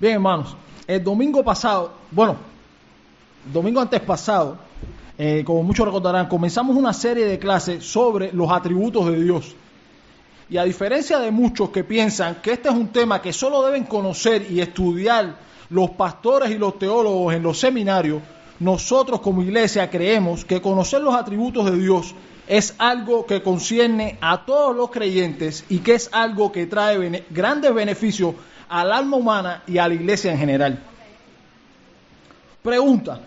Bien, hermanos, el domingo antes pasado, como muchos recordarán, comenzamos una serie de clases sobre los atributos de Dios. Y a diferencia de muchos que piensan que este es un tema que solo deben conocer y estudiar los pastores y los teólogos en los seminarios, nosotros como iglesia creemos que conocer los atributos de Dios es algo que concierne a todos los creyentes y que es algo que trae grandes beneficios al alma humana y a la iglesia en general. Pregunta,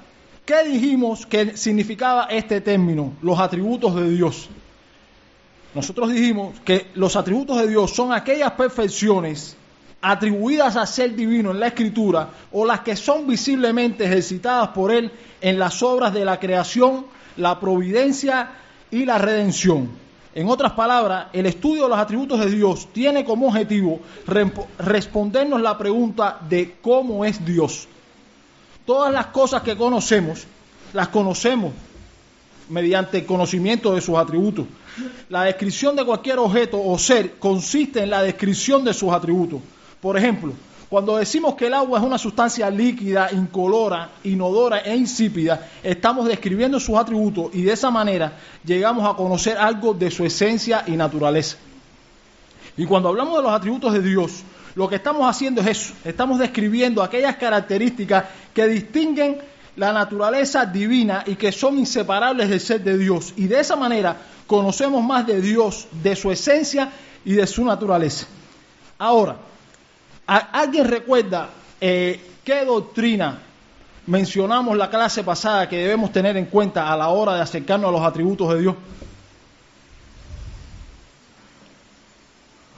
¿qué dijimos que significaba este término, los atributos de Dios? Nosotros dijimos que los atributos de Dios son aquellas perfecciones atribuidas al ser divino en la Escritura o las que son visiblemente ejercitadas por Él en las obras de la creación, la providencia y la redención. En otras palabras, el estudio de los atributos de Dios tiene como objetivo respondernos la pregunta de cómo es Dios. Todas las cosas que conocemos, las conocemos mediante el conocimiento de sus atributos. La descripción de cualquier objeto o ser consiste en la descripción de sus atributos. Por ejemplo, cuando decimos que el agua es una sustancia líquida, incolora, inodora e insípida, estamos describiendo sus atributos y de esa manera llegamos a conocer algo de su esencia y naturaleza. Y cuando hablamos de los atributos de Dios, lo que estamos haciendo es eso, estamos describiendo aquellas características que distinguen la naturaleza divina y que son inseparables del ser de Dios. Y de esa manera conocemos más de Dios, de su esencia y de su naturaleza. Ahora, ¿alguien recuerda qué doctrina mencionamos la clase pasada que debemos tener en cuenta a la hora de acercarnos a los atributos de Dios?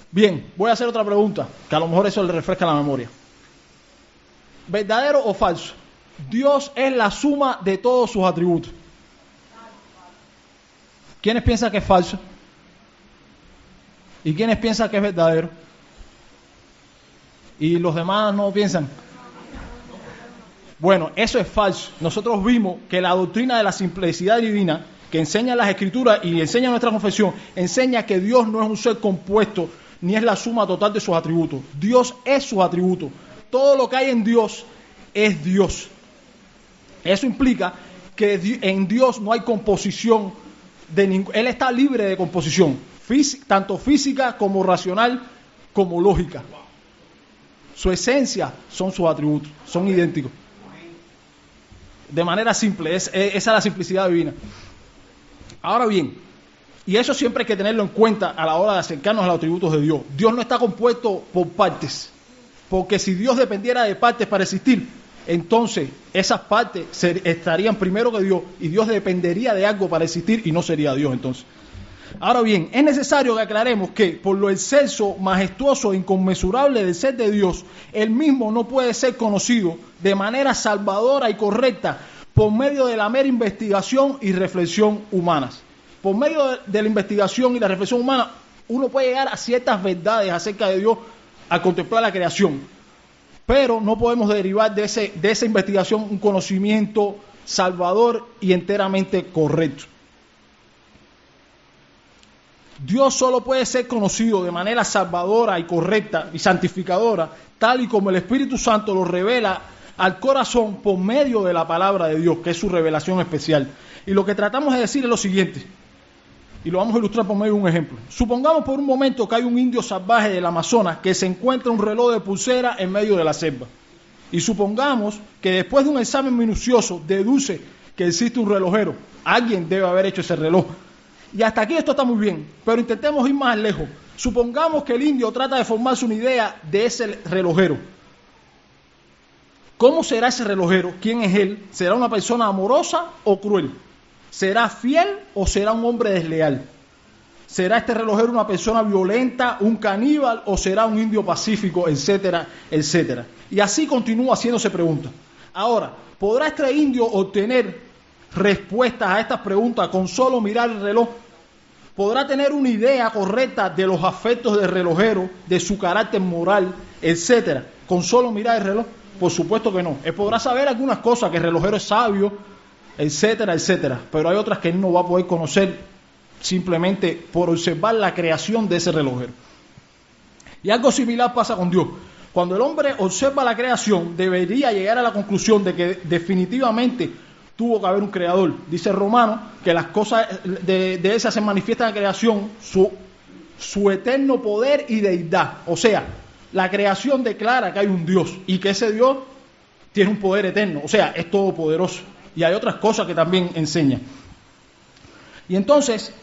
Bien, voy a hacer otra pregunta, que a lo mejor eso le refresca la memoria. ¿Verdadero o falso? Dios es la suma de todos sus atributos. ¿Quiénes piensan que es falso? ¿Y quiénes piensan que es verdadero? ¿Y los demás no piensan? Bueno, eso es falso. Nosotros vimos que la doctrina de la simplicidad divina, que enseña las Escrituras y enseña nuestra confesión, enseña que Dios no es un ser compuesto, ni es la suma total de sus atributos. Dios es sus atributos. Todo lo que hay en Dios es Dios. Eso implica que en Dios no hay composición Él está libre de composición, tanto física como racional como lógica. Su esencia son sus atributos, son idénticos. De manera simple, esa es la simplicidad divina. Ahora bien, y eso siempre hay que tenerlo en cuenta a la hora de acercarnos a los atributos de Dios. Dios no está compuesto por partes, porque si Dios dependiera de partes para existir, entonces esas partes estarían primero que Dios y Dios dependería de algo para existir y no sería Dios entonces. Ahora bien, es necesario que aclaremos que por lo excelso, majestuoso e inconmensurable del ser de Dios, Él mismo no puede ser conocido de manera salvadora y correcta por medio de la mera investigación y reflexión humanas. Por medio de la investigación y la reflexión humana, uno puede llegar a ciertas verdades acerca de Dios al contemplar la creación. Pero no podemos derivar de esa investigación un conocimiento salvador y enteramente correcto. Dios solo puede ser conocido de manera salvadora y correcta y santificadora, tal y como el Espíritu Santo lo revela al corazón por medio de la palabra de Dios, que es su revelación especial. Y lo que tratamos de decir es lo siguiente, y lo vamos a ilustrar por medio de un ejemplo. Supongamos por un momento que hay un indio salvaje del Amazonas que se encuentra un reloj de pulsera en medio de la selva. Y supongamos que después de un examen minucioso deduce que existe un relojero. Alguien debe haber hecho ese reloj. Y hasta aquí esto está muy bien, pero intentemos ir más lejos. Supongamos que el indio trata de formarse una idea de ese relojero. ¿Cómo será ese relojero? ¿Quién es él? ¿Será una persona amorosa o cruel? ¿Será fiel o será un hombre desleal? ¿Será este relojero una persona violenta, un caníbal o será un indio pacífico, etcétera, etcétera? Y así continúa haciéndose preguntas. Ahora, ¿podrá este indio obtener respuestas a estas preguntas con solo mirar el reloj? ¿Podrá tener una idea correcta de los afectos del relojero, de su carácter moral, etcétera, con solo mirar el reloj? Por supuesto que no. Él podrá saber algunas cosas, que el relojero es sabio, etcétera, etcétera, pero hay otras que él no va a poder conocer simplemente por observar la creación de ese relojero. Y algo similar pasa con Dios. Cuando el hombre observa la creación, debería llegar a la conclusión de que definitivamente tuvo que haber un creador. Dice Romano que las cosas de esas se manifiestan en la creación, su eterno poder y deidad. O sea, la creación declara que hay un Dios y que ese Dios tiene un poder eterno. O sea, es todopoderoso. Y hay otras cosas que también enseña. Y entonces,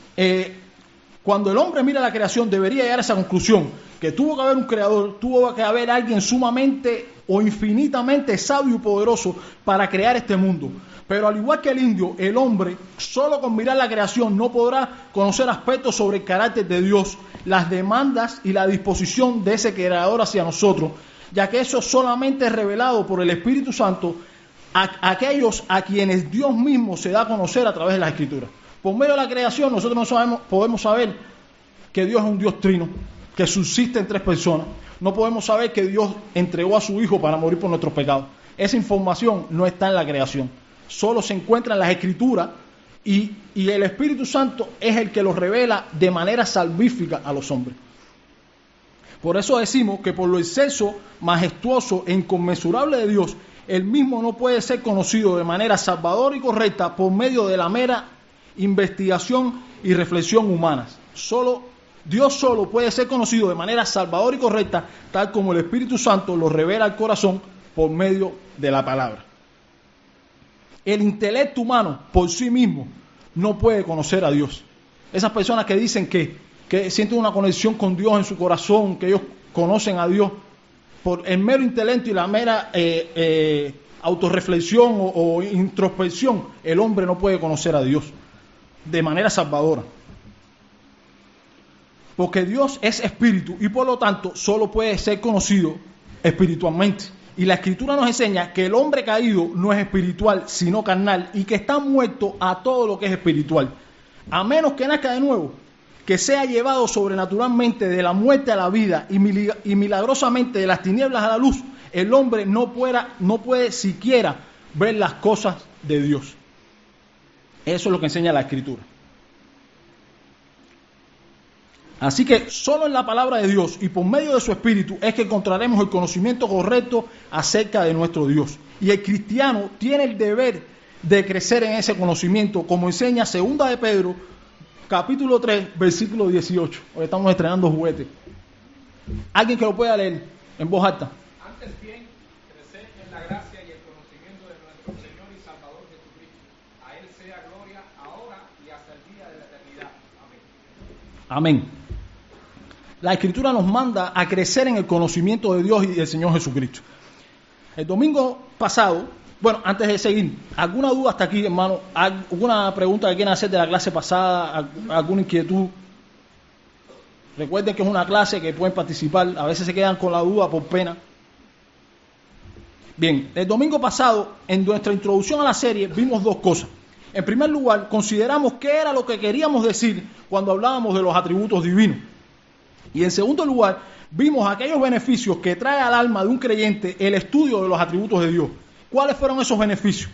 cuando el hombre mira la creación, debería llegar a esa conclusión, que tuvo que haber un creador, tuvo que haber alguien sumamente o infinitamente sabio y poderoso para crear este mundo. Pero al igual que el indio, el hombre, solo con mirar la creación no podrá conocer aspectos sobre el carácter de Dios, las demandas y la disposición de ese creador hacia nosotros, ya que eso solamente es revelado por el Espíritu Santo a aquellos a quienes Dios mismo se da a conocer a través de las Escrituras. Por medio de la creación nosotros podemos saber que Dios es un Dios trino, que subsiste en tres personas. No podemos saber que Dios entregó a su Hijo para morir por nuestros pecados. Esa información no está en la creación. Solo se encuentra en las Escrituras y el Espíritu Santo es el que lo revela de manera salvífica a los hombres. Por eso decimos que por lo excelso, majestuoso e inconmensurable de Dios, el mismo no puede ser conocido de manera salvadora y correcta por medio de la mera investigación y reflexión humanas. Dios solo puede ser conocido de manera salvadora y correcta, tal como el Espíritu Santo lo revela al corazón por medio de la palabra. El intelecto humano por sí mismo no puede conocer a Dios. Esas personas que dicen que sienten una conexión con Dios en su corazón, que ellos conocen a Dios por el mero intelecto y la mera autorreflexión o introspección, el hombre no puede conocer a Dios de manera salvadora. Porque Dios es espíritu y por lo tanto solo puede ser conocido espiritualmente. Y la Escritura nos enseña que el hombre caído no es espiritual, sino carnal, y que está muerto a todo lo que es espiritual. A menos que nazca de nuevo, que sea llevado sobrenaturalmente de la muerte a la vida y milagrosamente de las tinieblas a la luz, el hombre no puede siquiera ver las cosas de Dios. Eso es lo que enseña la Escritura. Así que solo en la palabra de Dios y por medio de su Espíritu es que encontraremos el conocimiento correcto acerca de nuestro Dios. Y el cristiano tiene el deber de crecer en ese conocimiento, como enseña 2 de Pedro, capítulo 3, versículo 18. Hoy estamos estrenando juguetes. ¿Alguien que lo pueda leer en voz alta? Antes bien, crecer en la gracia y el conocimiento de nuestro Señor y Salvador Jesucristo. A Él sea gloria ahora y hasta el día de la eternidad. Amén. Amén. La Escritura nos manda a crecer en el conocimiento de Dios y del Señor Jesucristo. El domingo pasado, bueno, antes de seguir, ¿alguna duda hasta aquí, hermano? ¿Alguna pregunta que quieran hacer de la clase pasada? ¿Alguna inquietud? Recuerden que es una clase que pueden participar. A veces se quedan con la duda por pena. Bien, el domingo pasado, en nuestra introducción a la serie, vimos dos cosas. En primer lugar, consideramos qué era lo que queríamos decir cuando hablábamos de los atributos divinos. Y en segundo lugar, vimos aquellos beneficios que trae al alma de un creyente el estudio de los atributos de Dios. ¿Cuáles fueron esos beneficios?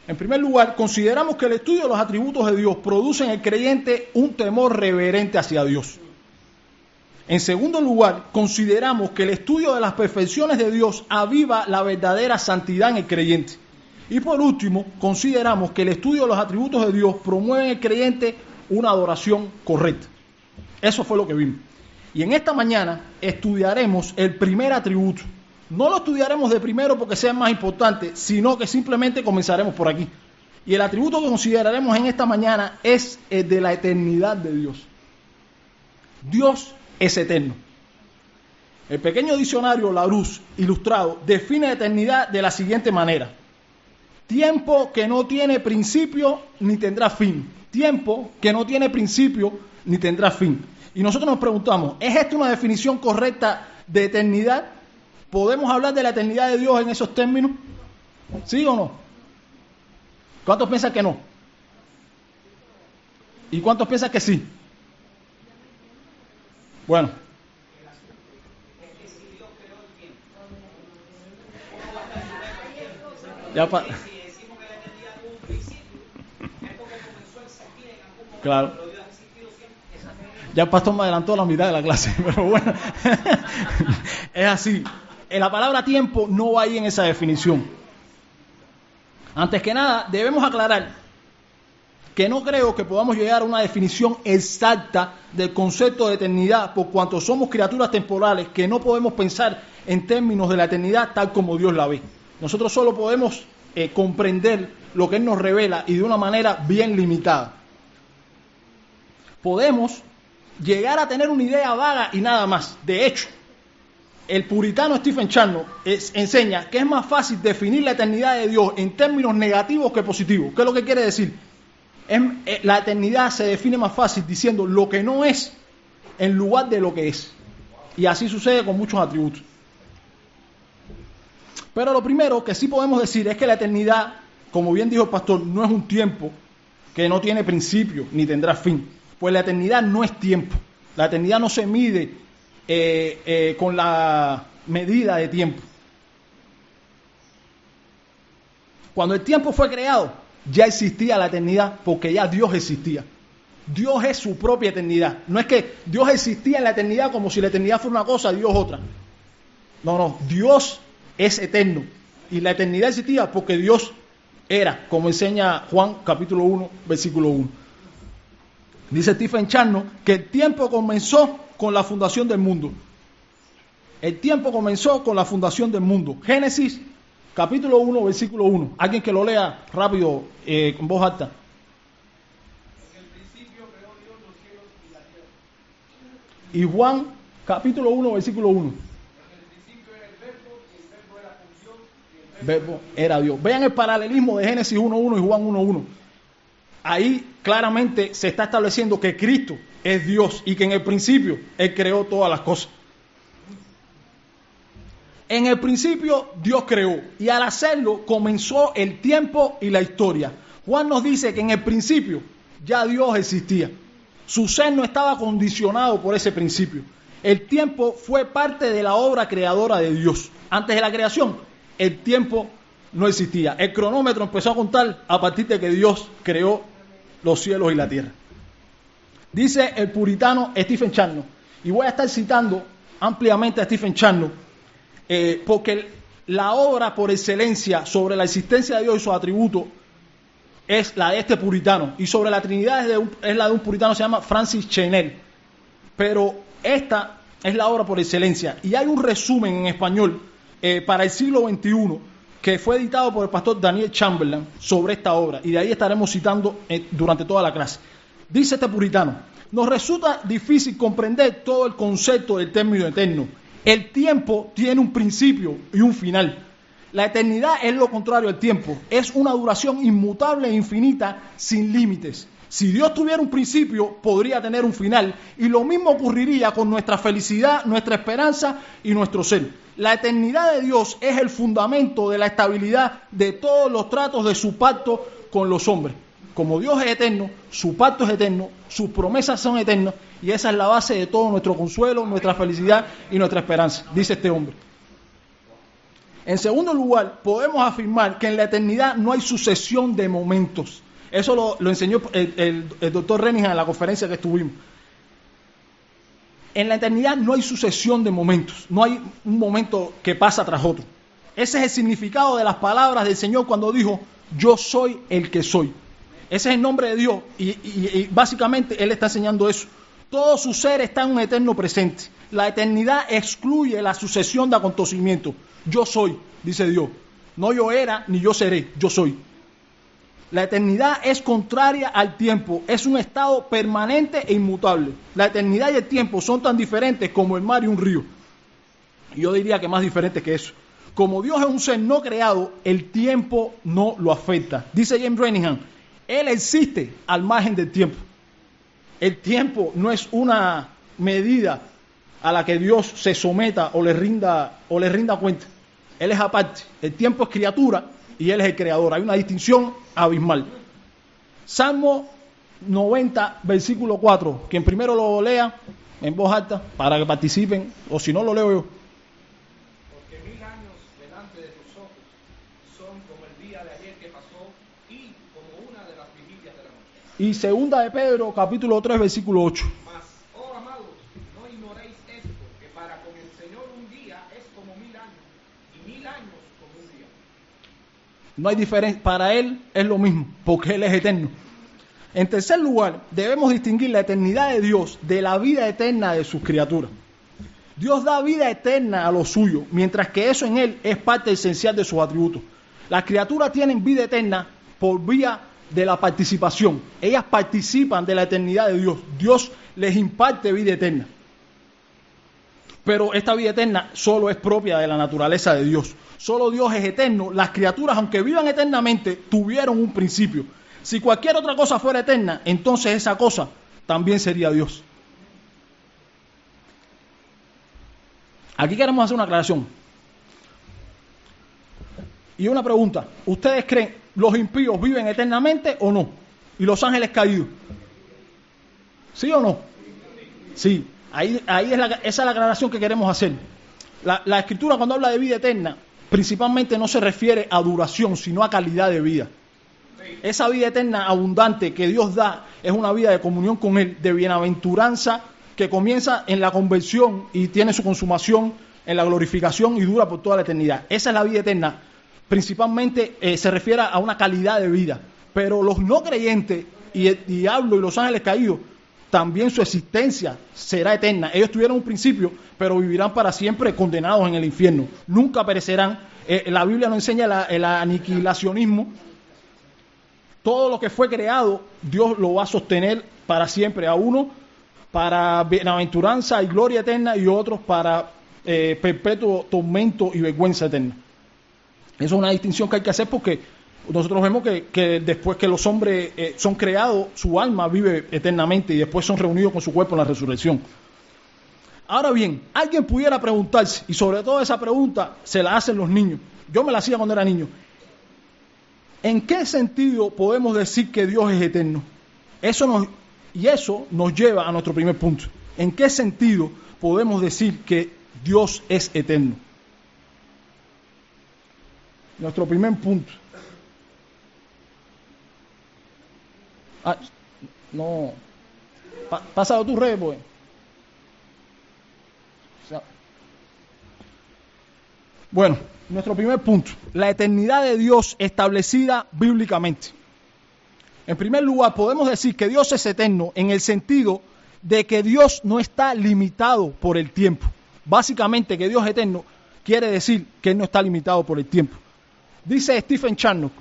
En primer lugar, consideramos que el estudio de los atributos de Dios produce en el creyente un temor reverente hacia Dios. En segundo lugar, consideramos que el estudio de las perfecciones de Dios aviva la verdadera santidad en el creyente. Y por último, consideramos que el estudio de los atributos de Dios promueve en el creyente una adoración correcta. Eso fue lo que vimos. Y en esta mañana estudiaremos el primer atributo. No lo estudiaremos de primero porque sea más importante, sino que simplemente comenzaremos por aquí. Y el atributo que consideraremos en esta mañana es el de la eternidad de Dios. Dios es eterno. El pequeño diccionario Larousse Ilustrado define la eternidad de la siguiente manera: tiempo que no tiene principio ni tendrá fin. Tiempo que no tiene principio ni tendrá fin. Y nosotros nos preguntamos, ¿es esta una definición correcta de eternidad? ¿Podemos hablar de la eternidad de Dios en esos términos? ¿Sí o no? ¿Cuántos piensan que no? ¿Y cuántos piensan que sí? Bueno. Claro. Ya el pastor me adelantó la mitad de la clase, pero bueno, es así. la palabra tiempo no va ahí en esa definición. Antes que nada, debemos aclarar que no creo que podamos llegar a una definición exacta del concepto de eternidad, por cuanto somos criaturas temporales que no podemos pensar en términos de la eternidad tal como Dios la ve. Nosotros solo podemos comprender lo que Él nos revela y de una manera bien limitada. Podemos llegar a tener una idea vaga y nada más. De hecho, el puritano Stephen Charnock enseña que es más fácil definir la eternidad de Dios en términos negativos que positivos. ¿Qué es lo que quiere decir? La eternidad se define más fácil diciendo lo que no es en lugar de lo que es. Y así sucede con muchos atributos. Pero lo primero que sí podemos decir es que la eternidad, como bien dijo el pastor, no es un tiempo que no tiene principio ni tendrá fin. Pues la eternidad no es tiempo. La eternidad no se mide con la medida de tiempo. Cuando el tiempo fue creado, ya existía la eternidad porque ya Dios existía. Dios es su propia eternidad. No es que Dios existía en la eternidad como si la eternidad fuera una cosa, Dios otra. No, Dios es eterno. Y la eternidad existía porque Dios era, como enseña Juan capítulo 1, versículo 1. Dice Stephen Charnock que el tiempo comenzó con la fundación del mundo. El tiempo comenzó con la fundación del mundo. Génesis capítulo 1, versículo 1. Alguien que lo lea rápido, con voz alta. En el principio creó Dios los cielos y la tierra. Y Juan capítulo 1, versículo 1. En el principio era el verbo, y el verbo era con Dios, y el Verbo era Dios. Vean el paralelismo de Génesis 1.1 y Juan 1.1. Ahí claramente se está estableciendo que Cristo es Dios y que en el principio Él creó todas las cosas. En el principio Dios creó y al hacerlo comenzó el tiempo y la historia. Juan nos dice que en el principio ya Dios existía. Su ser no estaba condicionado por ese principio. El tiempo fue parte de la obra creadora de Dios. Antes de la creación, el tiempo no existía. El cronómetro empezó a contar a partir de que Dios creó los cielos y la tierra. Dice el puritano Stephen Charnock, y voy a estar citando ampliamente a Stephen Charnock, porque la obra por excelencia sobre la existencia de Dios y sus atributos es la de este puritano, y sobre la Trinidad es la de un puritano que se llama Francis Cheney. Pero esta es la obra por excelencia, y hay un resumen en español para el siglo XXI que fue editado por el pastor Daniel Chamberlain sobre esta obra, y de ahí estaremos citando durante toda la clase. Dice este puritano: nos resulta difícil comprender todo el concepto del término eterno. El tiempo tiene un principio y un final. La eternidad es lo contrario al tiempo, es una duración inmutable e infinita sin límites. Si Dios tuviera un principio, podría tener un final, y lo mismo ocurriría con nuestra felicidad, nuestra esperanza y nuestro ser. La eternidad de Dios es el fundamento de la estabilidad de todos los tratos de su pacto con los hombres. Como Dios es eterno, su pacto es eterno, sus promesas son eternas, y esa es la base de todo nuestro consuelo, nuestra felicidad y nuestra esperanza, dice este hombre. En segundo lugar, podemos afirmar que en la eternidad no hay sucesión de momentos. Eso lo enseñó el doctor Renihan en la conferencia que estuvimos. En la eternidad no hay sucesión de momentos, no hay un momento que pasa tras otro. Ese es el significado de las palabras del Señor cuando dijo: yo soy el que soy. Ese es el nombre de Dios y básicamente Él está enseñando eso. Todo su ser está en un eterno presente. La eternidad excluye la sucesión de acontecimientos. Yo soy, dice Dios. No yo era ni yo seré, yo soy. La eternidad es contraria al tiempo, es un estado permanente e inmutable. La eternidad y el tiempo son tan diferentes como el mar y un río. Yo diría que más diferentes que eso. Como Dios es un ser no creado, el tiempo no lo afecta. Dice James Renihan, Él existe al margen del tiempo. El tiempo no es una medida a la que Dios se someta o le rinda cuenta. Él es aparte. El tiempo es criatura y Él es el creador. Hay una distinción abismal. Salmo 90, versículo 4. Quien primero lo lea en voz alta para que participen, o si no lo leo yo. Porque 1000 años delante de tus ojos son como el día de ayer que pasó y como una de las vigilias de la noche. Y segunda de Pedro, capítulo 3, versículo 8. Mas, oh amados, no ignoréis esto, que para con el Señor un día es como 1000 años, y 1000 años como un día. No hay diferencia. Para Él es lo mismo, porque Él es eterno. En tercer lugar, debemos distinguir la eternidad de Dios de la vida eterna de sus criaturas. Dios da vida eterna a los suyos, mientras que eso en Él es parte esencial de sus atributos. Las criaturas tienen vida eterna por vía de la participación. Ellas participan de la eternidad de Dios. Dios les imparte vida eterna. Pero esta vida eterna solo es propia de la naturaleza de Dios. Solo Dios es eterno. Las criaturas, aunque vivan eternamente, tuvieron un principio. Si cualquier otra cosa fuera eterna, entonces esa cosa también sería Dios. Aquí queremos hacer una aclaración. Y una pregunta. ¿Ustedes creen los impíos viven eternamente o no? ¿Y los ángeles caídos? ¿Sí o no? Sí. Ahí esa es la aclaración que queremos hacer. La Escritura, cuando habla de vida eterna, principalmente no se refiere a duración, sino a calidad de vida. Esa vida eterna abundante que Dios da es una vida de comunión con Él, de bienaventuranza, que comienza en la conversión y tiene su consumación en la glorificación y dura por toda la eternidad. Esa es la vida eterna. Principalmente se refiere a una calidad de vida. Pero los no creyentes y el diablo y los ángeles caídos, también su existencia será eterna. Ellos tuvieron un principio, pero vivirán para siempre condenados en el infierno. Nunca perecerán. La Biblia nos enseña el aniquilacionismo. Todo lo que fue creado, Dios lo va a sostener para siempre. A uno para bienaventuranza y gloria eterna, y otros para perpetuo tormento y vergüenza eterna. Esa es una distinción que hay que hacer, porque nosotros vemos que después que los hombres son creados, su alma vive eternamente y después son reunidos con su cuerpo en la resurrección. Ahora bien, alguien pudiera preguntarse, y sobre todo esa pregunta se la hacen los niños. Yo me la hacía cuando era niño. ¿En qué sentido podemos decir que Dios es eterno? Eso nos lleva a nuestro primer punto. ¿En qué sentido podemos decir que Dios es eterno? Nuestro primer punto. No. Pásalo tu red, pues. Bueno, nuestro primer punto. La eternidad de Dios establecida bíblicamente. En primer lugar, podemos decir que Dios es eterno en el sentido de que Dios no está limitado por el tiempo. Básicamente, que Dios es eterno quiere decir que Él no está limitado por el tiempo. Dice Stephen Charnock.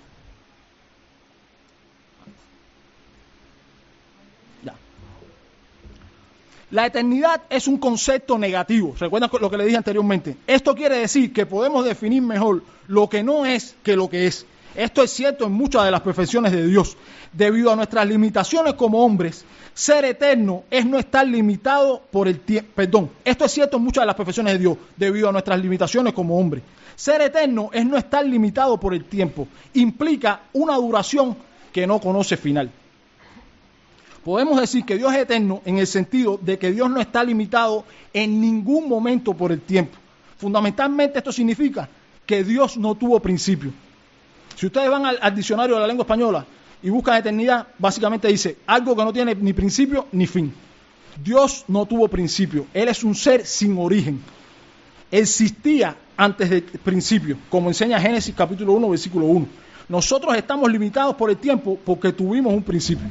La eternidad es un concepto negativo. ¿Recuerdan lo que le dije anteriormente? Esto quiere decir que podemos definir mejor lo que no es que lo que es. Esto es cierto en muchas de las perfecciones de Dios. Debido a nuestras limitaciones como hombres, ser eterno es no estar limitado por el tiempo. Esto es cierto en muchas de las perfecciones de Dios, debido a nuestras limitaciones como hombres. Ser eterno es no estar limitado por el tiempo. Implica una duración que no conoce final. Podemos decir que Dios es eterno en el sentido de que Dios no está limitado en ningún momento por el tiempo. Fundamentalmente esto significa que Dios no tuvo principio. Si ustedes van al diccionario de la lengua española y buscan eternidad, básicamente dice algo que no tiene ni principio ni fin. Dios no tuvo principio. Él es un ser sin origen. Existía antes del principio, como enseña Génesis capítulo 1, versículo 1. Nosotros estamos limitados por el tiempo porque tuvimos un principio.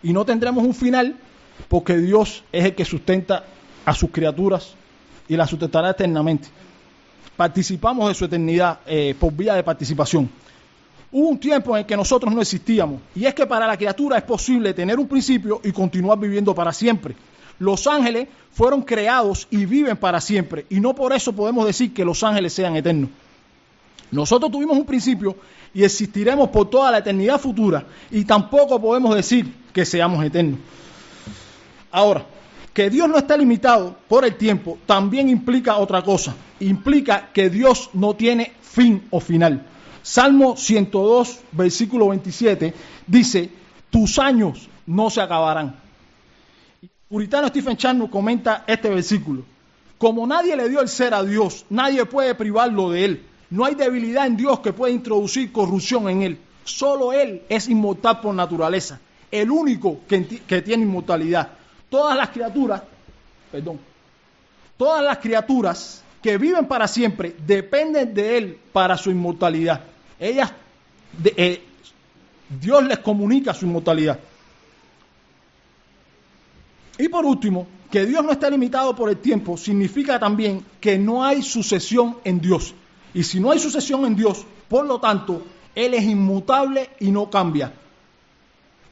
Y no tendremos un final porque Dios es el que sustenta a sus criaturas y las sustentará eternamente. Participamos de su eternidad por vía de participación. Hubo un tiempo en el que nosotros no existíamos, y es que para la criatura es posible tener un principio y continuar viviendo para siempre. Los ángeles fueron creados y viven para siempre, y no por eso podemos decir que los ángeles sean eternos. Nosotros tuvimos un principio y existiremos por toda la eternidad futura, y tampoco podemos decir que seamos eternos. Ahora, que Dios no está limitado por el tiempo también implica otra cosa. Implica que Dios no tiene fin o final. Salmo 102, versículo 27, dice: tus años no se acabarán. El puritano Stephen Charnock comenta este versículo: como nadie le dio el ser a Dios, nadie puede privarlo de él. No hay debilidad en Dios que pueda introducir corrupción en él. Solo Él es inmortal por naturaleza, el único que tiene inmortalidad. Todas las criaturas, que viven para siempre, dependen de Él para su inmortalidad. Dios les comunica su inmortalidad. Y por último, que Dios no está limitado por el tiempo significa también que no hay sucesión en Dios. Y si no hay sucesión en Dios, por lo tanto, Él es inmutable y no cambia.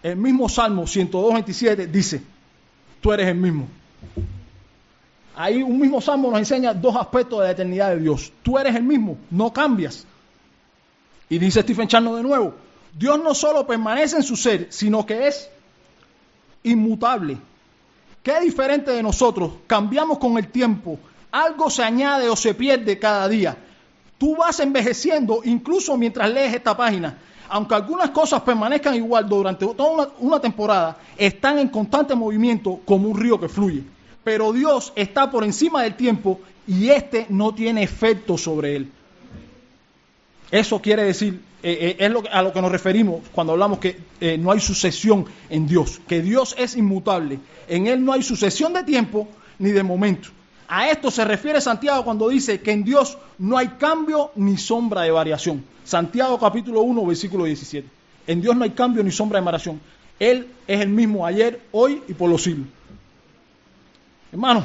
El mismo Salmo 102:27 dice, tú eres el mismo. Ahí un mismo Salmo nos enseña dos aspectos de la eternidad de Dios. Tú eres el mismo, no cambias. Y dice Stephen Charnock de nuevo, Dios no solo permanece en su ser, sino que es inmutable. ¿Qué diferente de nosotros? Cambiamos con el tiempo. Algo se añade o se pierde cada día. Tú vas envejeciendo incluso mientras lees esta página. Aunque algunas cosas permanezcan igual durante toda una temporada, están en constante movimiento como un río que fluye. Pero Dios está por encima del tiempo y este no tiene efecto sobre él. Eso quiere decir, es a lo que nos referimos cuando hablamos que no hay sucesión en Dios, que Dios es inmutable. En Él no hay sucesión de tiempo ni de momento. A esto se refiere Santiago cuando dice que en Dios no hay cambio ni sombra de variación. Santiago capítulo 1, versículo 17. En Dios no hay cambio ni sombra de variación. Él es el mismo ayer, hoy y por los siglos. Hermanos,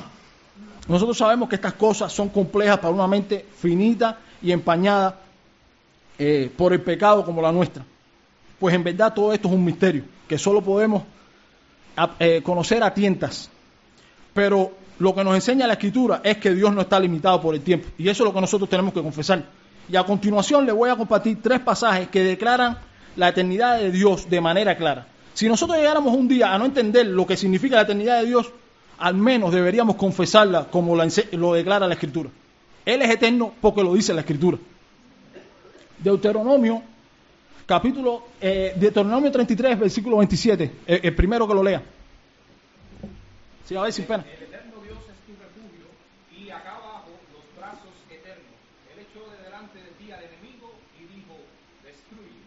nosotros sabemos que estas cosas son complejas para una mente finita y empañada por el pecado como la nuestra. Pues en verdad todo esto es un misterio que solo podemos conocer a tientas. Pero lo que nos enseña la Escritura es que Dios no está limitado por el tiempo. Y eso es lo que nosotros tenemos que confesar. Y a continuación les voy a compartir 3 pasajes que declaran la eternidad de Dios de manera clara. Si nosotros llegáramos un día a no entender lo que significa la eternidad de Dios, al menos deberíamos confesarla como lo declara la Escritura. Él es eterno porque lo dice la Escritura. Deuteronomio 33, versículo 27. El primero que lo lea. Sí, a ver, sin pena. El eterno Dios es tu refugio, y acá abajo los brazos eternos. Él echó de delante de ti al enemigo y dijo, destruye.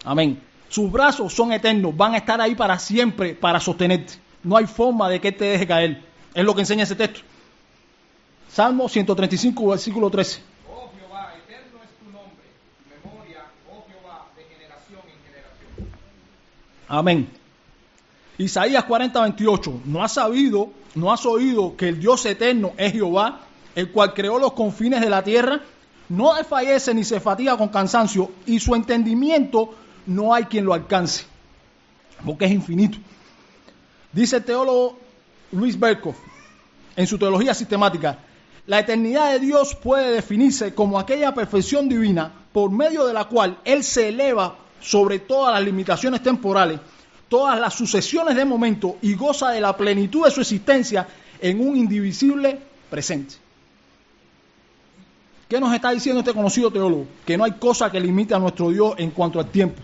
Amén. Sus brazos son eternos, van a estar ahí para siempre para sostenerte. No hay forma de que Él te deje caer. Es lo que enseña ese texto. Salmo 135, versículo 13. Oh Jehová, eterno es tu nombre, memoria, oh Jehová, de generación en generación. Amén. Isaías 40, 28. ¿No has oído que el Dios eterno es Jehová, el cual creó los confines de la tierra? No desfallece ni se fatiga con cansancio, y su entendimiento no hay quien lo alcance, porque es infinito. Dice el teólogo Luis Berkhoff en su teología sistemática, la eternidad de Dios puede definirse como aquella perfección divina por medio de la cual Él se eleva sobre todas las limitaciones temporales, todas las sucesiones de momentos y goza de la plenitud de su existencia en un indivisible presente. ¿Qué nos está diciendo este conocido teólogo? Que no hay cosa que limite a nuestro Dios en cuanto al tiempo.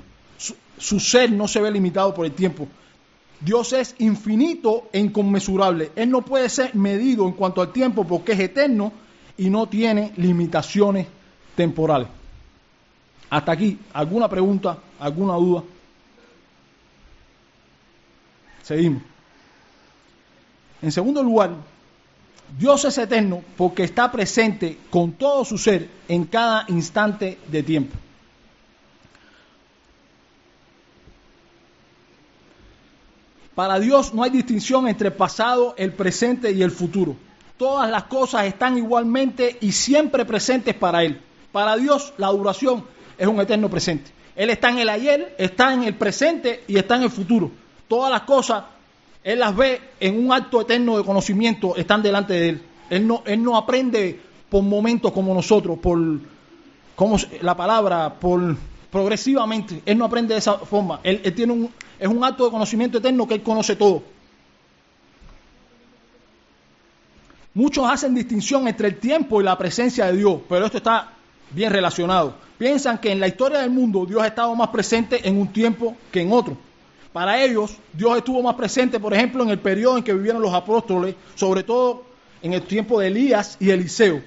Su ser no se ve limitado por el tiempo. Dios es infinito e inconmensurable. Él no puede ser medido en cuanto al tiempo porque es eterno y no tiene limitaciones temporales. Hasta aquí, ¿alguna pregunta? ¿Alguna duda? Seguimos. En segundo lugar, Dios es eterno porque está presente con todo su ser en cada instante de tiempo. Para Dios no hay distinción entre el pasado, el presente y el futuro. Todas las cosas están igualmente y siempre presentes para Él. Para Dios la duración es un eterno presente. Él está en el ayer, está en el presente y está en el futuro. Todas las cosas, Él las ve en un acto eterno de conocimiento, están delante de Él. Él no aprende por momentos como nosotros, progresivamente. Él no aprende de esa forma. Él tiene es un acto de conocimiento eterno que Él conoce todo. Muchos hacen distinción entre el tiempo y la presencia de Dios, pero esto está bien relacionado. Piensan que en la historia del mundo Dios ha estado más presente en un tiempo que en otro. Para ellos, Dios estuvo más presente, por ejemplo, en el periodo en que vivieron los apóstoles, sobre todo en el tiempo de Elías y Eliseo.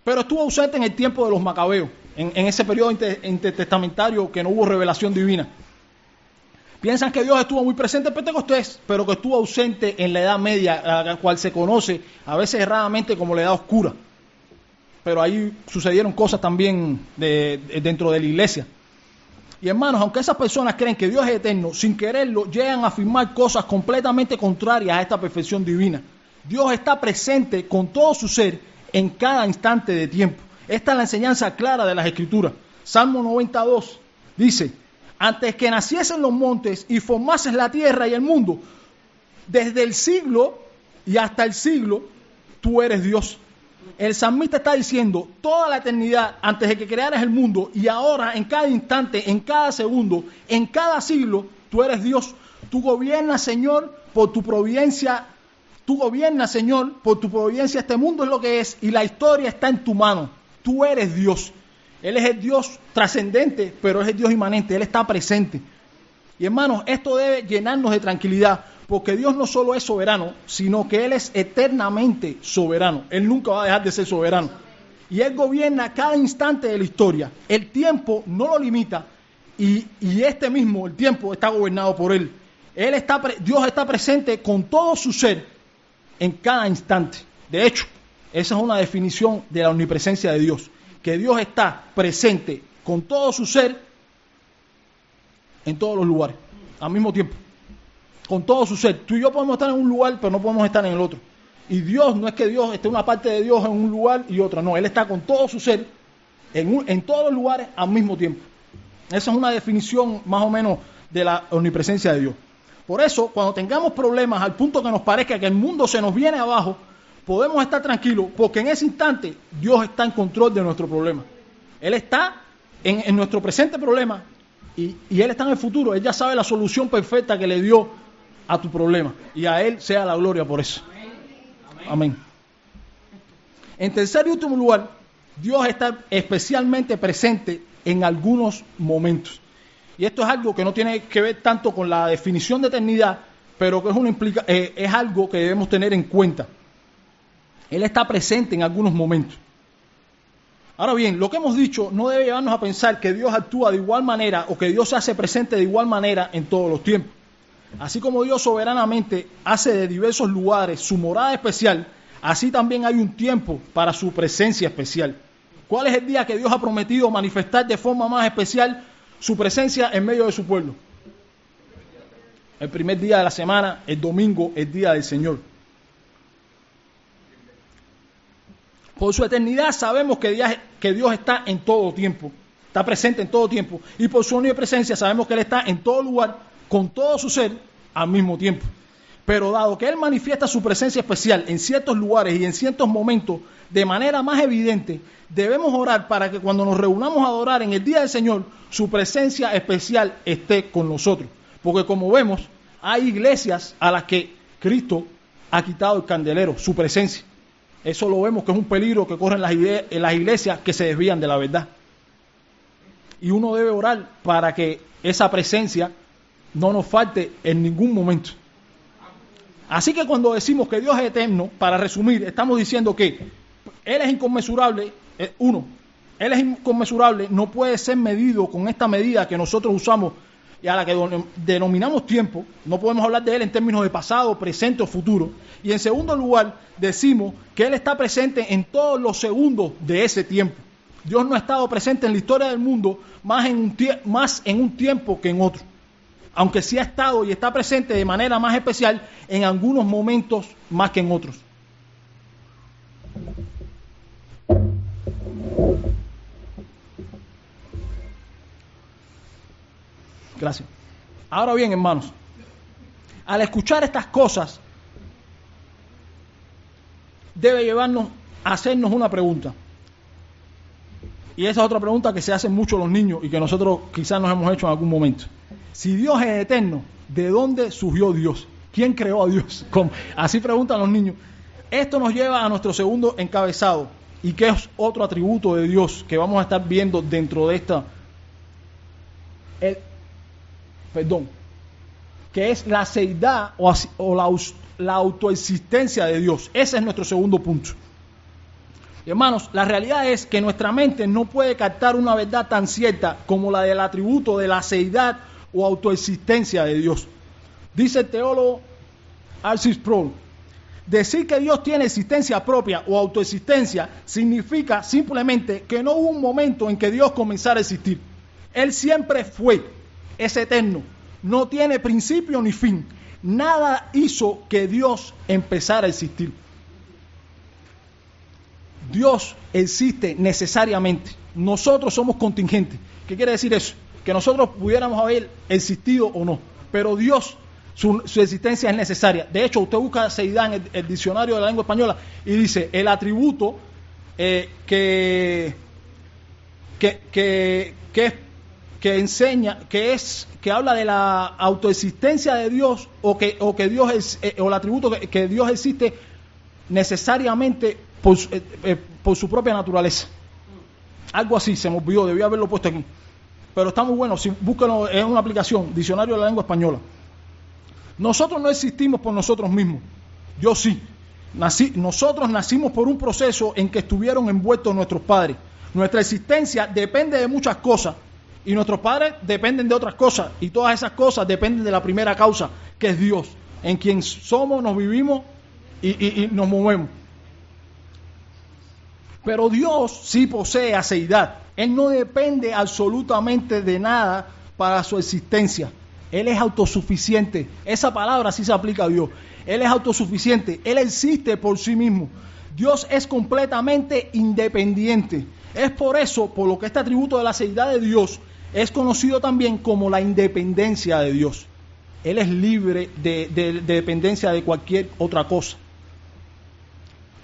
Pero estuvo ausente en el tiempo de los macabeos, en ese periodo intertestamentario que no hubo revelación divina. Piensan que Dios estuvo muy presente en Pentecostés, pero que estuvo ausente en la Edad Media, a la cual se conoce a veces erradamente como la Edad Oscura. pero ahí sucedieron cosas también dentro de la iglesia. Y hermanos, aunque esas personas creen que Dios es eterno, sin quererlo llegan a afirmar cosas completamente contrarias a esta perfección divina. Dios está presente con todo su ser en cada instante de tiempo. Esta es la enseñanza clara de las Escrituras. Salmo 92 dice: antes que naciesen los montes y formases la tierra y el mundo, desde el siglo y hasta el siglo, tú eres Dios. El salmista está diciendo, toda la eternidad, antes de que crearas el mundo, y ahora, en cada instante, en cada segundo, en cada siglo, tú eres Dios. Tú gobiernas, Señor, por tu providencia. Tú gobiernas, Señor, por tu providencia. Este mundo es lo que es, y la historia está en tu mano. Tú eres Dios. Él es el Dios trascendente, pero es el Dios inmanente. Él está presente. Y hermanos, esto debe llenarnos de tranquilidad, porque Dios no solo es soberano, sino que Él es eternamente soberano. Él nunca va a dejar de ser soberano. Y Él gobierna cada instante de la historia. El tiempo no lo limita, y este mismo, el tiempo, está gobernado por Él. Dios está presente con todo su ser en cada instante. De hecho, esa es una definición de la omnipresencia de Dios, que Dios está presente con todo su ser en todos los lugares, al mismo tiempo, con todo su ser. Tú y yo podemos estar en un lugar, pero no podemos estar en el otro. Y Dios, no es que Dios esté una parte de Dios en un lugar y otra, no, Él está con todo su ser en todos los lugares al mismo tiempo. Esa es una definición más o menos de la omnipresencia de Dios. Por eso, cuando tengamos problemas al punto que nos parezca que el mundo se nos viene abajo, podemos estar tranquilos, porque en ese instante Dios está en control de nuestro problema. Él está en nuestro presente problema y Él está en el futuro. Él ya sabe la solución perfecta que le dio a tu problema, y a Él sea la gloria por eso. Amén. En tercer y último lugar, Dios está especialmente presente en algunos momentos. Y esto es algo que no tiene que ver tanto con la definición de eternidad, pero que es algo que debemos tener en cuenta. Él está presente en algunos momentos. Ahora bien, lo que hemos dicho no debe llevarnos a pensar que Dios actúa de igual manera o que Dios se hace presente de igual manera en todos los tiempos. Así como Dios soberanamente hace de diversos lugares su morada especial, así también hay un tiempo para su presencia especial. ¿Cuál es el día que Dios ha prometido manifestar de forma más especial su presencia en medio de su pueblo? El primer día de la semana, el domingo, el día del Señor. Por su eternidad sabemos que Dios está en todo tiempo, está presente en todo tiempo. Y por su omnipresencia sabemos que Él está en todo lugar, con todo su ser, al mismo tiempo. Pero dado que Él manifiesta su presencia especial en ciertos lugares y en ciertos momentos de manera más evidente, debemos orar para que cuando nos reunamos a adorar en el día del Señor, su presencia especial esté con nosotros. Porque como vemos, hay iglesias a las que Cristo ha quitado el candelero, su presencia. Eso lo vemos que es un peligro que corren en las iglesias que se desvían de la verdad. Y uno debe orar para que esa presencia no nos falte en ningún momento. Así que cuando decimos que Dios es eterno, para resumir, estamos diciendo que Él es inconmensurable. Él es inconmensurable, no puede ser medido con esta medida que nosotros usamos y a la que denominamos tiempo. No podemos hablar de Él en términos de pasado, presente o futuro. Y en segundo lugar, decimos que Él está presente en todos los segundos de ese tiempo. Dios no ha estado presente en la historia del mundo más en un tiempo que en otro. Aunque sí ha estado y está presente de manera más especial en algunos momentos más que en otros. Gracias. Ahora bien, hermanos, al escuchar estas cosas, debe llevarnos a hacernos una pregunta. Y esa es otra pregunta que se hacen mucho los niños y que nosotros quizás nos hemos hecho en algún momento. Si Dios es eterno, ¿de dónde surgió Dios? ¿Quién creó a Dios? Así preguntan los niños. Esto nos lleva a nuestro segundo encabezado, y que es otro atributo de Dios que vamos a estar viendo dentro de esta... que es la seidad o la autoexistencia de Dios. Ese es nuestro segundo punto. Y hermanos, la realidad es que nuestra mente no puede captar una verdad tan cierta como la del atributo de la seidad o autoexistencia de Dios. Dice el teólogo R.C. Sproul: Decir que Dios tiene existencia propia o autoexistencia significa simplemente que no hubo un momento en que Dios comenzara a existir. Él siempre fue, es eterno, no tiene principio ni fin. Nada hizo que Dios empezara a existir. Dios existe necesariamente. Nosotros somos contingentes. ¿Qué quiere decir eso? Que nosotros pudiéramos haber existido o no. Pero Dios, su existencia es necesaria. De hecho, usted busca seidad en el diccionario de la lengua española y dice el atributo que enseña, que habla de la autoexistencia de Dios o el atributo que Dios existe necesariamente por su propia naturaleza. Algo así, se me olvidó, debí haberlo puesto aquí. Pero está muy bueno, si búsquenlo en una aplicación, diccionario de la lengua española. Nosotros no existimos por nosotros mismos. Yo sí. Nosotros nacimos por un proceso en que estuvieron envueltos nuestros padres. Nuestra existencia depende de muchas cosas y nuestros padres dependen de otras cosas, y todas esas cosas dependen de la primera causa, que es Dios, en quien somos, nos vivimos y nos movemos. Pero Dios sí posee aceidad. Él no depende absolutamente de nada para su existencia. Él es autosuficiente. Esa palabra sí se aplica a Dios. Él es autosuficiente. Él existe por sí mismo. Dios es completamente independiente. Es por eso, por lo que este atributo de la aceidad de Dios es conocido también como la independencia de Dios. Él es libre de dependencia de cualquier otra cosa.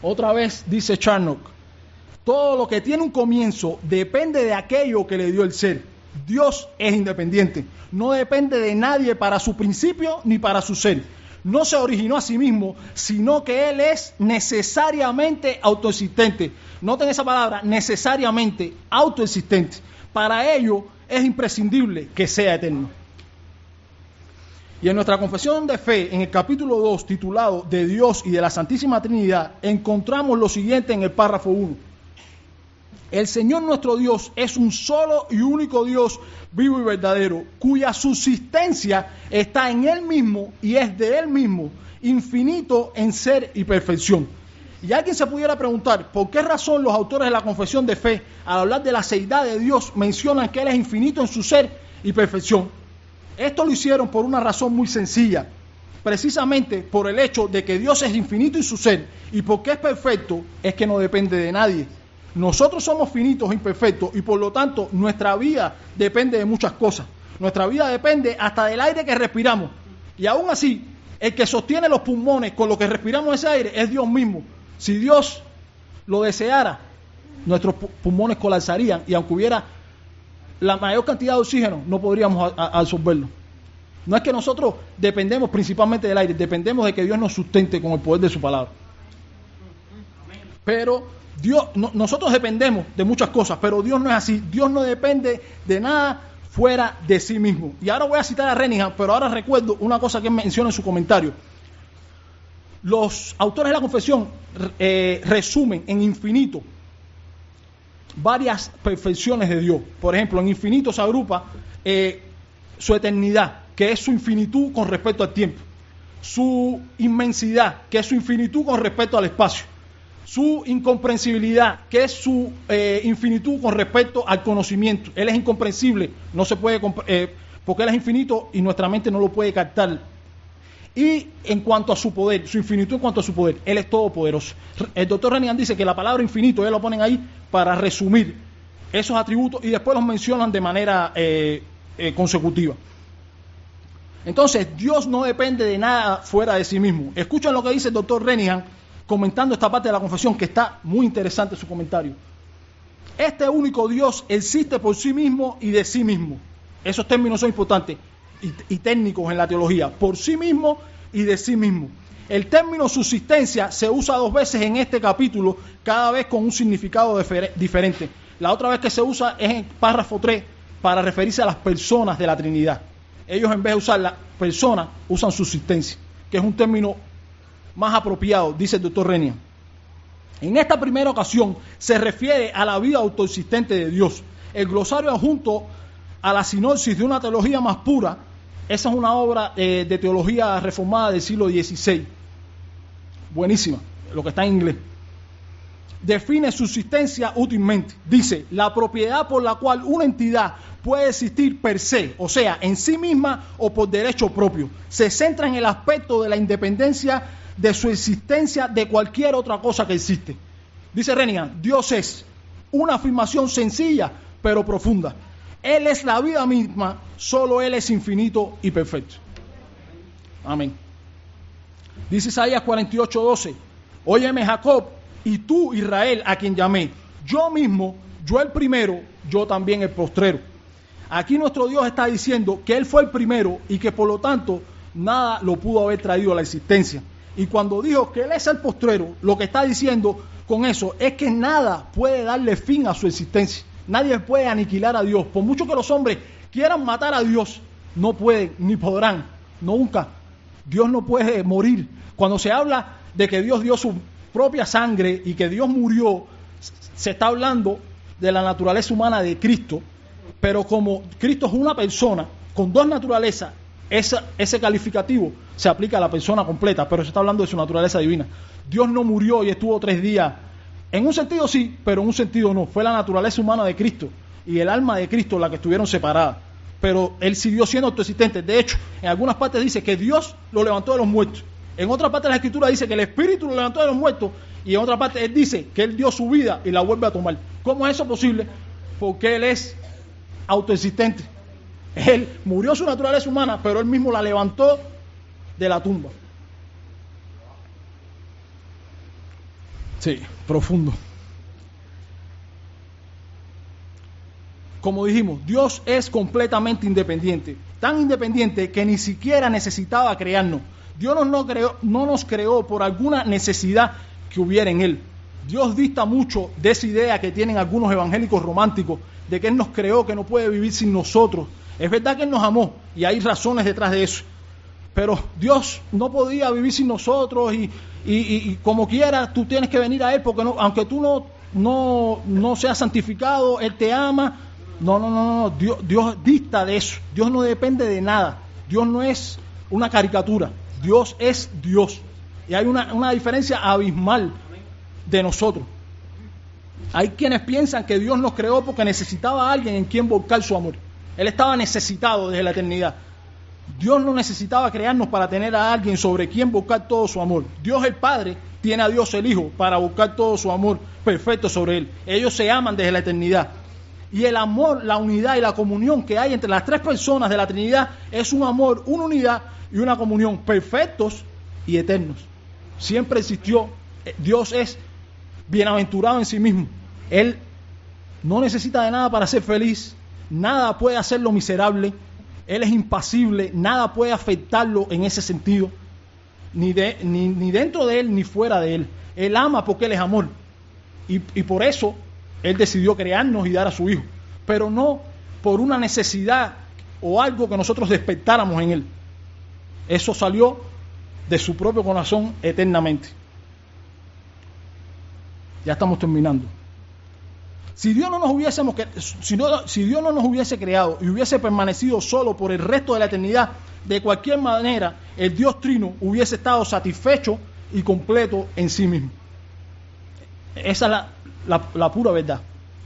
Otra vez dice Charnock, todo lo que tiene un comienzo depende de aquello que le dio el ser. Dios es independiente, no depende de nadie para su principio ni para su ser. No se originó a sí mismo, sino que Él es necesariamente autoexistente. Noten esa palabra, necesariamente autoexistente. Para ello es imprescindible que sea eterno. Y en nuestra confesión de fe, en el capítulo 2, titulado De Dios y de la Santísima Trinidad, encontramos lo siguiente en el párrafo 1. El Señor nuestro Dios es un solo y único Dios vivo y verdadero, cuya subsistencia está en Él mismo y es de Él mismo, infinito en ser y perfección. Y alguien se pudiera preguntar, ¿por qué razón los autores de la confesión de fe, al hablar de la aceidad de Dios, mencionan que Él es infinito en su ser y perfección? Esto lo hicieron por una razón muy sencilla, precisamente por el hecho de que Dios es infinito en su ser y porque es perfecto, es que no depende de nadie. Nosotros somos finitos e imperfectos y por lo tanto nuestra vida depende de muchas cosas. Nuestra vida depende hasta del aire que respiramos. Y aún así, el que sostiene los pulmones con lo que respiramos ese aire es Dios mismo. Si Dios lo deseara, nuestros pulmones colapsarían y aunque hubiera la mayor cantidad de oxígeno, no podríamos absorberlo. No es que nosotros dependemos principalmente del aire, dependemos de que Dios nos sustente con el poder de su palabra. Pero nosotros dependemos de muchas cosas, pero Dios no es así. Dios no depende de nada fuera de sí mismo. Y ahora voy a citar a Renihan, pero ahora recuerdo una cosa que él menciona en su comentario. Los autores de la confesión resumen en infinito varias perfecciones de Dios. Por ejemplo, en infinito se agrupa su eternidad, que es su infinitud con respecto al tiempo, su inmensidad, que es su infinitud con respecto al espacio, su incomprensibilidad, que es su infinitud con respecto al conocimiento. Él es incomprensible, no se puede porque Él es infinito y nuestra mente no lo puede captar. Y en cuanto a su poder, su infinitud en cuanto a su poder, Él es todopoderoso. El doctor Renihan dice que la palabra infinito, ellos lo ponen ahí para resumir esos atributos y después los mencionan de manera consecutiva. Entonces, Dios no depende de nada fuera de sí mismo. Escuchen lo que dice el doctor Renihan comentando esta parte de la confesión, que está muy interesante su comentario. Este único Dios existe por sí mismo y de sí mismo. Esos términos son importantes y técnicos en la teología. Por sí mismo y de sí mismo. El término subsistencia se usa 2 veces en este capítulo, cada vez con un significado diferente. La otra vez que se usa es en párrafo 3 para referirse a las personas de la Trinidad. Ellos, en vez de usar la persona, usan subsistencia, que es un término más apropiado, dice el doctor Renihan. En esta primera ocasión se refiere a la vida autoexistente de Dios. El glosario adjunto a la sinopsis de una teología más pura, esa es una obra de teología reformada del siglo XVI. buenísima, lo que está en inglés. Define subsistencia útilmente. Dice, la propiedad por la cual una entidad puede existir per se, o sea, en sí misma o por derecho propio. Se centra en el aspecto de la independencia de su existencia de cualquier otra cosa que existe. Dice Renigan, Dios es una afirmación sencilla pero profunda. Él es la vida misma, solo Él es infinito y perfecto. Amén. Dice Isaías 48:12, óyeme Jacob, y tú Israel, a quien llamé, yo mismo, yo el primero, yo también el postrero. Aquí nuestro Dios está diciendo que Él fue el primero y que por lo tanto nada lo pudo haber traído a la existencia. Y cuando dijo que Él es el postrero, lo que está diciendo con eso es que nada puede darle fin a su existencia. Nadie puede aniquilar a Dios. Por mucho que los hombres quieran matar a Dios, no pueden ni podrán, nunca. Dios no puede morir. Cuando se habla de que Dios dio su propia sangre y que Dios murió, se está hablando de la naturaleza humana de Cristo, pero como Cristo es una persona con dos naturalezas, ese calificativo se aplica a la persona completa, pero se está hablando de su naturaleza divina. Dios no murió y estuvo 3 días. En un sentido sí, pero en un sentido no. Fue la naturaleza humana de Cristo y el alma de Cristo la que estuvieron separadas. Pero Él siguió siendo autoexistente. De hecho, en algunas partes dice que Dios lo levantó de los muertos. En otra parte de la Escritura dice que el Espíritu lo levantó de los muertos. Y en otra parte Él dice que Él dio su vida y la vuelve a tomar. ¿Cómo es eso posible? Porque Él es autoexistente. Él murió su naturaleza humana, pero Él mismo la levantó de la tumba. Sí, profundo. Como dijimos, Dios es completamente independiente. Tan independiente que ni siquiera necesitaba crearnos. Dios no nos creó por alguna necesidad que hubiera en Él. Dios dista mucho de esa idea que tienen algunos evangélicos románticos de que Él nos creó, que no puede vivir sin nosotros. Es verdad que Él nos amó y hay razones detrás de eso. Pero Dios no podía vivir sin nosotros y como quiera tú tienes que venir a Él porque no, aunque tú no seas santificado, Él te ama. No. Dios dista de eso. Dios no depende de nada. Dios no es una caricatura. Dios es Dios. Y hay una diferencia abismal de nosotros. Hay quienes piensan que Dios nos creó porque necesitaba a alguien en quien volcar su amor. Él estaba necesitado desde la eternidad. Dios no necesitaba crearnos para tener a alguien sobre quien buscar todo su amor. Dios el Padre tiene a Dios el Hijo para buscar todo su amor perfecto sobre Él. Ellos se aman desde la eternidad. Y el amor, la unidad y la comunión que hay entre las 3 personas de la Trinidad es un amor, una unidad y una comunión perfectos y eternos. Siempre existió. Dios es bienaventurado en sí mismo. Él no necesita de nada para ser feliz. Nada puede hacerlo miserable. Él es impasible. Nada puede afectarlo en ese sentido. Ni dentro de Él ni fuera de Él. Él ama porque Él es amor. Y por eso Él decidió crearnos y dar a su Hijo. Pero no por una necesidad o algo que nosotros despertáramos en Él. Eso salió de su propio corazón eternamente. Ya estamos terminando. Si Dios no nos hubiese creado y hubiese permanecido solo por el resto de la eternidad, de cualquier manera, el Dios Trino hubiese estado satisfecho y completo en sí mismo. Esa es la pura verdad.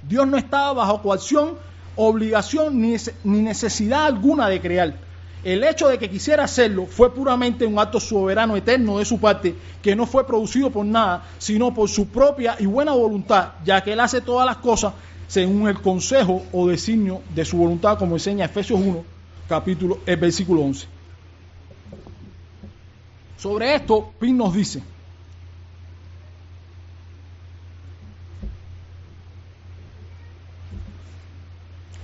Dios no estaba bajo coacción, obligación ni necesidad alguna de crear. El hecho de que quisiera hacerlo fue puramente un acto soberano eterno de su parte, que no fue producido por nada, sino por su propia y buena voluntad, ya que Él hace todas las cosas según el consejo o designio de su voluntad, como enseña Efesios 1, versículo 11. Sobre esto, Pin nos dice: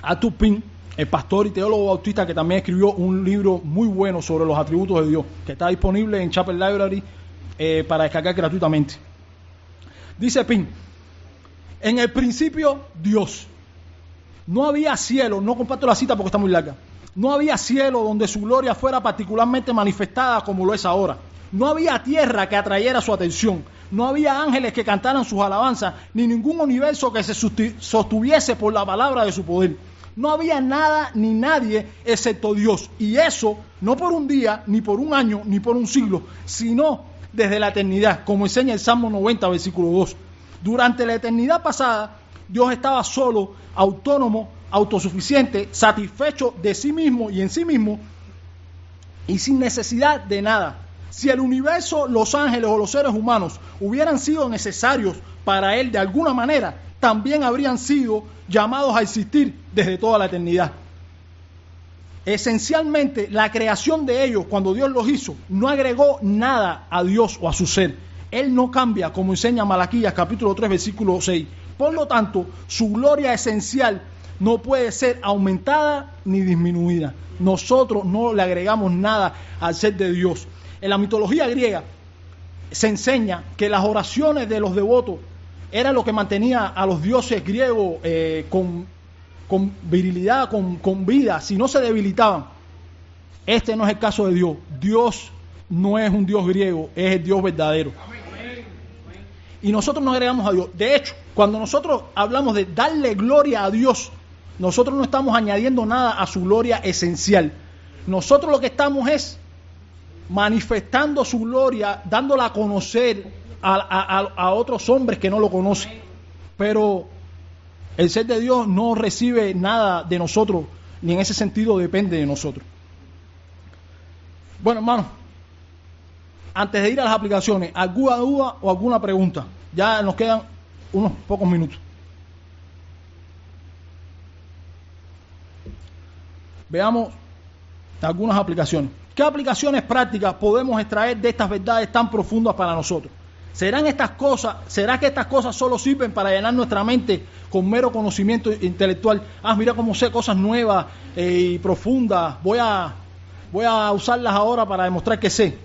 Arthur Pink, el pastor y teólogo bautista que también escribió un libro muy bueno sobre los atributos de Dios, que está disponible en Chapel Library para descargar gratuitamente. Dice Pink: en el principio Dios. No había cielo, no comparto la cita porque está muy larga. No había cielo donde su gloria fuera particularmente manifestada como lo es ahora. No había tierra que atrayera su atención. No había ángeles que cantaran sus alabanzas, ni ningún universo que se sostuviese por la palabra de su poder. No había nada ni nadie excepto Dios. Y eso no por un día, ni por un año, ni por un siglo, sino desde la eternidad, como enseña el Salmo 90, versículo 2. Durante la eternidad pasada, Dios estaba solo, autónomo, autosuficiente, satisfecho de sí mismo y en sí mismo, y sin necesidad de nada. Si el universo, los ángeles o los seres humanos hubieran sido necesarios para Él de alguna manera, también habrían sido llamados a existir desde toda la eternidad. Esencialmente, la creación de ellos, cuando Dios los hizo, no agregó nada a Dios o a su ser. Él no cambia, como enseña Malaquías capítulo 3, versículo 6. Por lo tanto, su gloria esencial no puede ser aumentada ni disminuida. Nosotros no le agregamos nada al ser de Dios. En la mitología griega se enseña que las oraciones de los devotos era lo que mantenía a los dioses griegos con virilidad, con vida. Si no se debilitaban. Este no es el caso de Dios. Dios no es un Dios griego, es el Dios verdadero. Y nosotros no agregamos a Dios. De hecho, cuando nosotros hablamos de darle gloria a Dios, nosotros no estamos añadiendo nada a su gloria esencial. Nosotros lo que estamos es manifestando su gloria, dándola a conocer a otros hombres que no lo conocen. Pero el ser de Dios no recibe nada de nosotros, ni en ese sentido depende de nosotros. Bueno, hermanos, antes de ir a las aplicaciones, ¿alguna duda o alguna pregunta? Ya nos quedan unos pocos minutos. Veamos algunas aplicaciones. ¿Qué aplicaciones prácticas podemos extraer de estas verdades tan profundas para nosotros? ¿Será que estas cosas solo sirven para llenar nuestra mente con mero conocimiento intelectual? Mira cómo sé cosas nuevas y profundas. Voy a usarlas ahora para demostrar que sé.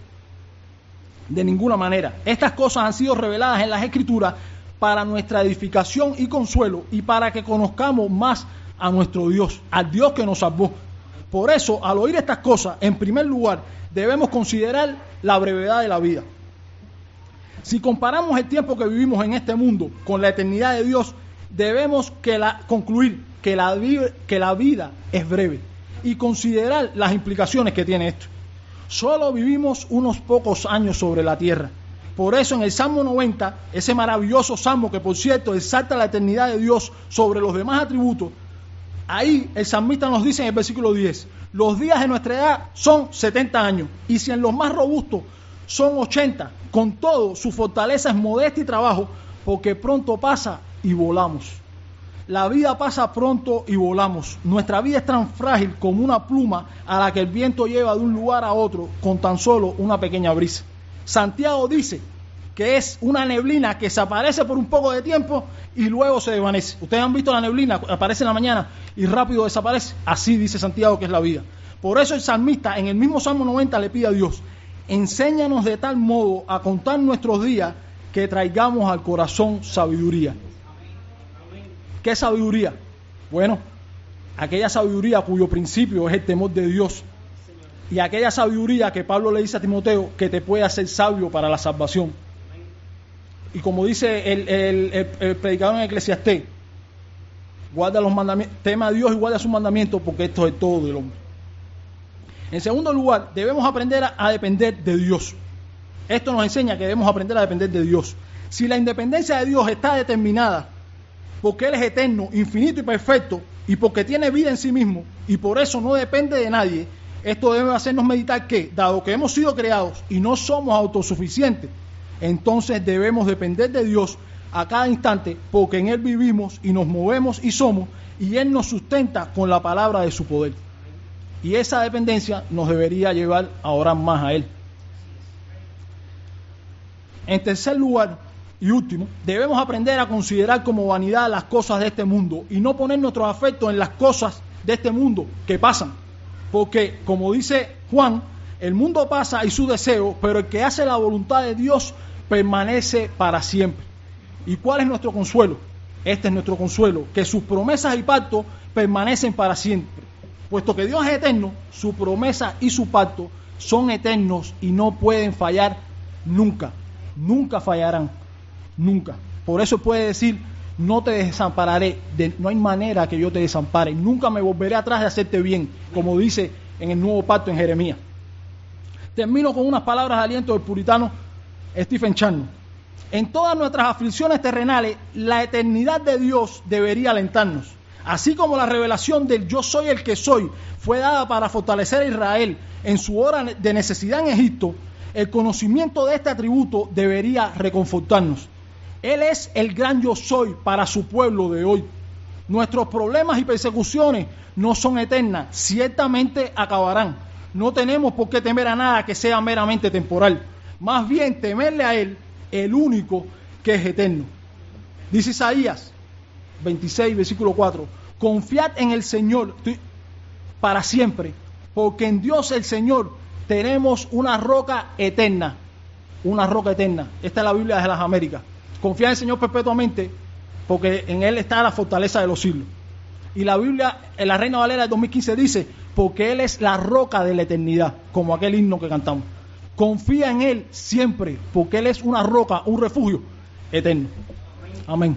De ninguna manera. Estas cosas han sido reveladas en las Escrituras para nuestra edificación y consuelo y para que conozcamos más a nuestro Dios, al Dios que nos salvó. Por eso, al oír estas cosas, en primer lugar, debemos considerar la brevedad de la vida. Si comparamos el tiempo que vivimos en este mundo con la eternidad de Dios, debemos concluir que la vida es breve y considerar las implicaciones que tiene esto. Solo vivimos unos pocos años sobre la tierra. Por eso en el Salmo 90, ese maravilloso salmo que por cierto exalta la eternidad de Dios sobre los demás atributos, ahí el salmista nos dice en el versículo 10, los días de nuestra edad son 70 años, y si en los más robustos son 80, con todo su fortaleza es modestia y trabajo, porque pronto pasa y volamos. La vida pasa pronto y volamos. Nuestra vida es tan frágil como una pluma a la que el viento lleva de un lugar a otro con tan solo una pequeña brisa. Santiago dice que es una neblina que se aparece por un poco de tiempo y luego se desvanece. Ustedes han visto la neblina, aparece en la mañana y rápido desaparece. Así dice Santiago que es la vida. Por eso el salmista en el mismo Salmo 90 le pide a Dios, enséñanos de tal modo a contar nuestros días que traigamos al corazón sabiduría. ¿Qué sabiduría? Bueno, aquella sabiduría cuyo principio es el temor de Dios. Y aquella sabiduría que Pablo le dice a Timoteo que te puede hacer sabio para la salvación. Y como dice el predicador en Eclesiastés, guarda los mandamientos, teme a Dios y guarda sus mandamientos, porque esto es todo del hombre. En segundo lugar, debemos aprender a depender de Dios. Esto nos enseña que debemos aprender a depender de Dios. Si la independencia de Dios está determinada porque Él es eterno, infinito y perfecto, y porque tiene vida en sí mismo, y por eso no depende de nadie, esto debe hacernos meditar que, dado que hemos sido creados y no somos autosuficientes, entonces debemos depender de Dios a cada instante, porque en Él vivimos y nos movemos y somos, y Él nos sustenta con la palabra de su poder. Y esa dependencia nos debería llevar a orar más a Él. En tercer lugar, y último, debemos aprender a considerar como vanidad las cosas de este mundo y no poner nuestros afectos en las cosas de este mundo que pasan. Porque, como dice Juan, el mundo pasa y su deseo, pero el que hace la voluntad de Dios permanece para siempre. ¿Y cuál es nuestro consuelo? Este es nuestro consuelo, que sus promesas y pactos permanecen para siempre. Puesto que Dios es eterno, su promesa y su pacto son eternos y no pueden fallar nunca. Nunca fallarán. Nunca. Por eso puede decir, no te desampararé, no hay manera que yo te desampare, nunca me volveré atrás de hacerte bien, como dice en el nuevo pacto en Jeremías. Termino con unas palabras de aliento del puritano Stephen Charnock. En todas nuestras aflicciones terrenales, la eternidad de Dios debería alentarnos. Así como la revelación del yo soy el que soy fue dada para fortalecer a Israel en su hora de necesidad en Egipto, el conocimiento de este atributo debería reconfortarnos. Él es el gran yo soy para su pueblo de hoy. Nuestros problemas y persecuciones no son eternas, ciertamente acabarán. No tenemos por qué temer a nada que sea meramente temporal. Más bien temerle a Él, el único que es eterno. Dice Isaías 26, versículo 4. Confiad en el Señor para siempre, porque en Dios el Señor tenemos una roca eterna. Una roca eterna. Esta es la Biblia de las Américas. Confiad en el Señor perpetuamente, porque en Él está la fortaleza de los siglos. Y la Biblia, en la Reina Valera del 2015 dice, porque Él es la roca de la eternidad, como aquel himno que cantamos. Confía en Él siempre, porque Él es una roca, un refugio eterno. Amén.